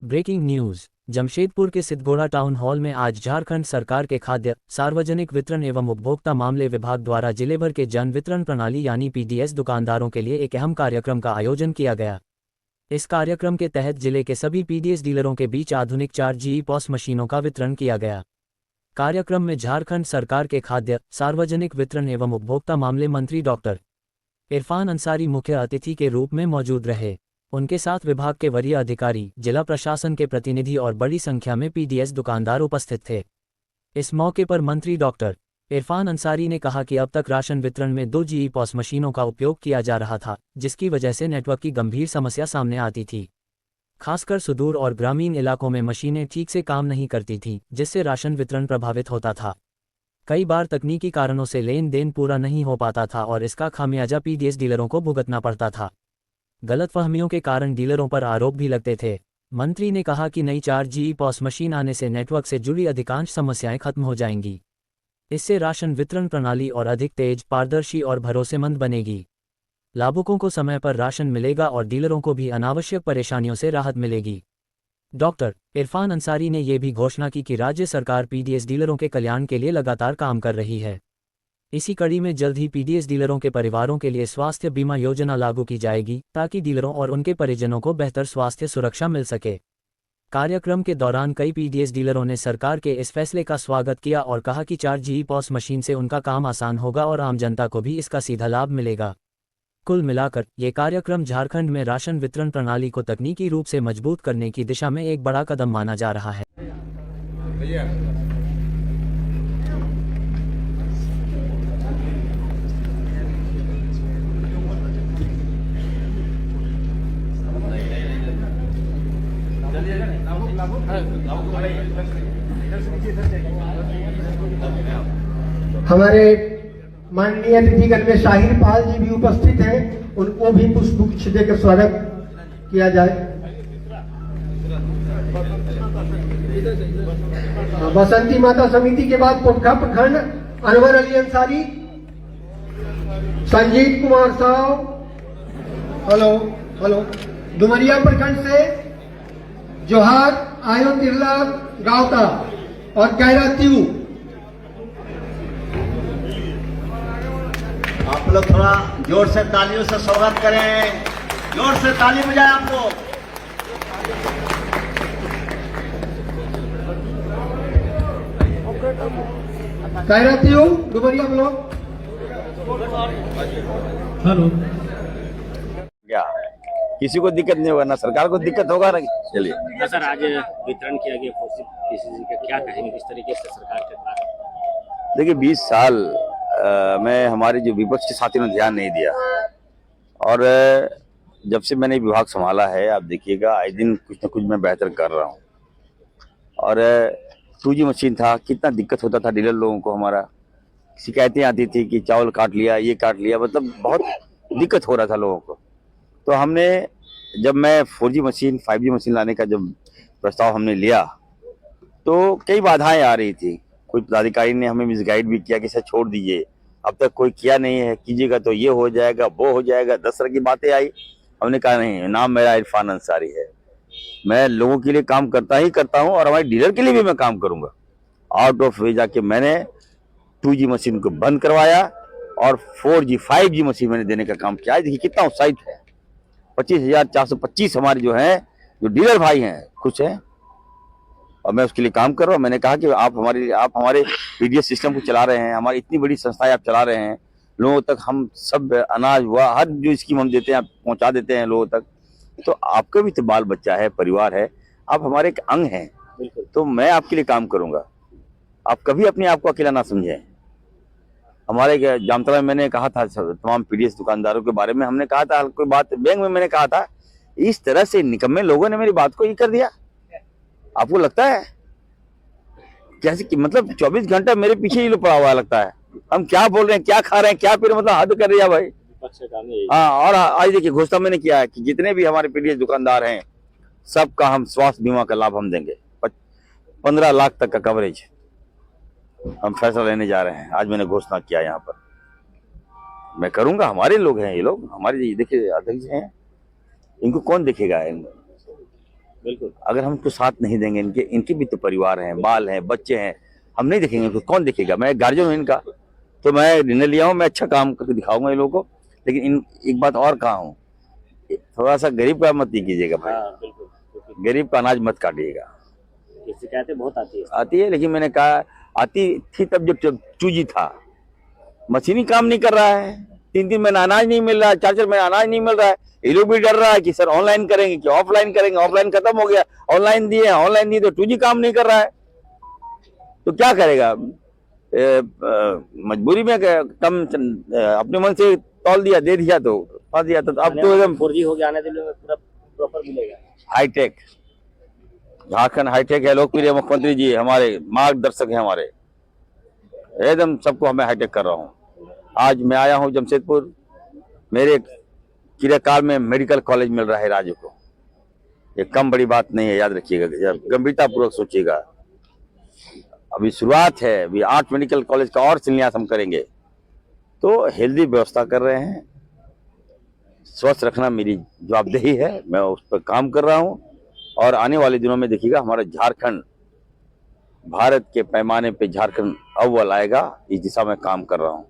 Breaking news. Jamshedpur के Sidhgora town hall में आज झारखंड सरकार के खाद्य, सार्वजनिक वितरण एवं उपभोक्ता मामले विभाग द्वारा जिले भर के जन वितरण प्रणाली यानी पीडीएस दुकानदारों के लिए एक अहम कार्यक्रम का आयोजन किया गया। इस कार्यक्रम के तहत जिले के सभी पीडीएस डीलरों के बीच आधुनिक 4G पॉस मशीनों का वितरण किया गया। कार्यक्रम में झारखंड सरकार के खाद्य, सार्वजनिक वितरण एवं उपभोक्ता मामले मंत्री डॉक्टर इरफान अंसारी मुख्य अतिथि के रूप में मौजूद रहे। उनके साथ विभाग के वरीय अधिकारी, जिला प्रशासन के प्रतिनिधि और बड़ी संख्या में पीडीएस दुकानदार उपस्थित थे। इस मौके पर मंत्री डॉक्टर इरफान अंसारी ने कहा कि अब तक राशन वितरण में 2G पॉस मशीनों का उपयोग किया जा रहा था, जिसकी वजह से नेटवर्क की गंभीर समस्या सामने आती थी। खासकर सुदूर और ग्रामीण इलाकों में मशीनें ठीक से काम नहीं करती थीं, जिससे राशन वितरण प्रभावित होता था। कई बार तकनीकी कारणों से लेन देन पूरा नहीं हो पाता था और इसका खामियाजा पीडीएस डीलरों को भुगतना पड़ता था। गलतफहमियों के कारण डीलरों पर आरोप भी लगते थे। मंत्री ने कहा कि नई 4G पॉस मशीन आने से नेटवर्क से जुड़ी अधिकांश समस्याएं खत्म हो जाएंगी। इससे राशन वितरण प्रणाली और अधिक तेज, पारदर्शी और भरोसेमंद बनेगी। लाभुकों को समय पर राशन मिलेगा और डीलरों को भी अनावश्यक परेशानियों से राहत मिलेगी। डॉक्टर इरफान अंसारी ने यह भी घोषणा की कि राज्य सरकार पीडीएस डीलरों के कल्याण के लिए लगातार काम कर रही है। इसी कड़ी में जल्द ही पीडीएस डीलरों के परिवारों के लिए स्वास्थ्य बीमा योजना लागू की जाएगी, ताकि डीलरों और उनके परिजनों को बेहतर स्वास्थ्य सुरक्षा मिल सके। कार्यक्रम के दौरान कई पीडीएस डीलरों ने सरकार के इस फैसले का स्वागत किया और कहा कि 4G पॉस मशीन से उनका काम आसान होगा और आम जनता को भी इसका सीधा लाभ मिलेगा। कुल मिलाकर ये कार्यक्रम झारखंड में राशन वितरण प्रणाली को तकनीकी रूप से मजबूत करने की दिशा में एक बड़ा कदम माना जा रहा है। हमारे माननीय अतिथिगण में शाहिर पाल जी भी उपस्थित हैं, उनको भी पुष्पगुच्छ देकर स्वागत किया जाए। बसंती माता समिति के बाद पोटखा प्रखंड अनवर अली अंसारी, संजीव कुमार साहब, हेलो, डुमरिया प्रखंड से जोहार आयो तिरला गावता और कैरा त्यू। आप लोग थोड़ा जोर से तालियों से स्वागत करें, जोर से ताली बजाएं आप लोग। कैरा त्यू डुमरिया ब्लॉक। हेलो, क्या किसी को दिक्कत नहीं होगा, ना सरकार को दिक्कत होगा ना। चलिए सर, आज वितरण किया गया पीसीसी का, क्या कहेंगे किस तरीके से सरकार के पास? देखिए 20 साल में हमारे जो विपक्ष के साथियों ने ध्यान नहीं दिया और जब से मैंने विभाग संभाला है, आप देखिएगा आए दिन कुछ न कुछ मैं बेहतर कर रहा हूँ। और 2G मशीन था, कितना दिक्कत होता था डीलर लोगों को, हमारा शिकायतें आती थी कि चावल काट लिया, ये काट लिया, मतलब बहुत दिक्कत हो रहा था लोगों को। तो हमने जब मैं 4G मशीन 5G मशीन लाने का जब प्रस्ताव हमने लिया तो कई बाधाएं आ रही थी। कोई पदाधिकारी ने हमें मिसगाइड भी किया कि इसे छोड़ दीजिए, अब तक कोई किया नहीं है, कीजिएगा तो ये हो जाएगा, वो हो जाएगा, 10 तरह की बातें आई। हमने कहा नहीं, नाम मेरा इरफान अंसारी है, मैं लोगों के लिए काम करता ही करता हूँ और हमारे डीलर के लिए भी मैं काम करूंगा। आउट ऑफ वे जाके मैंने 2G मशीन को बंद करवाया और 4G 5G मशीन मैंने देने का काम किया। देखिए कितना उत्साहित है, 25,425 हमारे जो हैं, जो डीलर भाई हैं, खुश हैं और मैं उसके लिए काम कर रहा हूँ। मैंने कहा कि आप हमारे पीडीएस सिस्टम को चला रहे हैं, हमारी इतनी बड़ी संस्थाएं आप चला रहे हैं, लोगों तक हम सब अनाज हुआ हर जो स्कीम हम देते हैं आप पहुंचा देते हैं लोगों तक, तो आपका भी तो बाल बच्चा है, परिवार है, आप हमारे एक अंग हैं, तो मैं आपके लिए काम करूंगा। आप कभी अपने आप को अकेला ना समझें। हमारे जामतला में मैंने कहा था तमाम पीडीएस दुकानदारों के बारे में, हमने कहा था कोई बात बैंक में मैंने कहा था, इस तरह से निकम्मे लोगों ने मेरी बात को ये कर दिया। आपको लगता है कैसे कि मतलब 24 घंटा मेरे पीछे ही पड़ा हुआ लगता है, हम क्या बोल रहे हैं, क्या खा रहे हैं, क्या पी रहे हैं, मतलब हद कर रही है भाई। हाँ, और आज देखिए घोषणा मैंने किया है कि जितने भी हमारे पीडीएस दुकानदार हैं सबका हम स्वास्थ्य बीमा का लाभ हम देंगे, 15 लाख तक का कवरेज हम फैसला लेने जा रहे हैं। आज मैंने घोषणा किया यहाँ पर, मैं करूंगा। हमारे लोग हैं ये लोग, हमारे देखिए अध्यक्ष हैं, इनको कौन देखेगा? बिल्कुल। अगर हम उनको साथ नहीं देंगे, इनके भी तो परिवार हैं, बाल हैं, बच्चे हैं, हम नहीं देखेंगे तो कौन देखेगा। मैं गार्जियन हूँ इनका, तो मैं निर्णय लिया हूँ, मैं अच्छा काम करके दिखाऊंगा इन लोगों को। लेकिन एक बात और कहा हूँ, थोड़ा सा गरीब का मत ही कीजिएगा भाई, हाँ बिल्कुल। गरीब का अनाज मत काटिएगा। ये शिकायतें बहुत आती है। आती है, लेकिन मैंने कहा आती थी तब जब 2G था, मशीनी काम नहीं कर रहा है, 3-3 महीना अनाज नहीं मिल रहा है, 4-4 महीना अनाज नहीं मिल रहा है। ये लोग भी डर रहा है कि सर ऑनलाइन करेंगे कि ऑफलाइन करेंगे, ऑफलाइन खत्म हो गया, ऑनलाइन दिए तो 2G काम नहीं कर रहा है, तो क्या करेगा। मजबूरी में कम अपने मन से तौल दिया, दे दिया तो फंस दिया। तो अब तो एकदम 4G हो गया, आने दिल्ली में पूरा प्रॉपर मिलेगा। हाईटेक, झारखंड हाईटेक है। लोकप्रिय मुख्यमंत्री जी हमारे मार्गदर्शक हैं, हमारे एकदम सबको हमें हाईटेक कर रहा हूँ। आज मैं आया हूँ जमशेदपुर, मेरे कार्यकाल में मेडिकल कॉलेज मिल रहा है राज्य को, ये कम बड़ी बात नहीं है, याद रखिएगा, गंभीरता पूर्वक सोचिएगा। अभी शुरुआत है, अभी 8 मेडिकल कॉलेज का और शिलान्यास हम करेंगे। तो हेल्दी व्यवस्था कर रहे हैं, स्वस्थ रखना मेरी जवाबदेही है, मैं उस पर काम कर रहा हूँ। और आने वाले दिनों में देखिएगा हमारा झारखंड भारत के पैमाने पे झारखंड अव्वल आएगा, इस दिशा में काम कर रहा हूँ।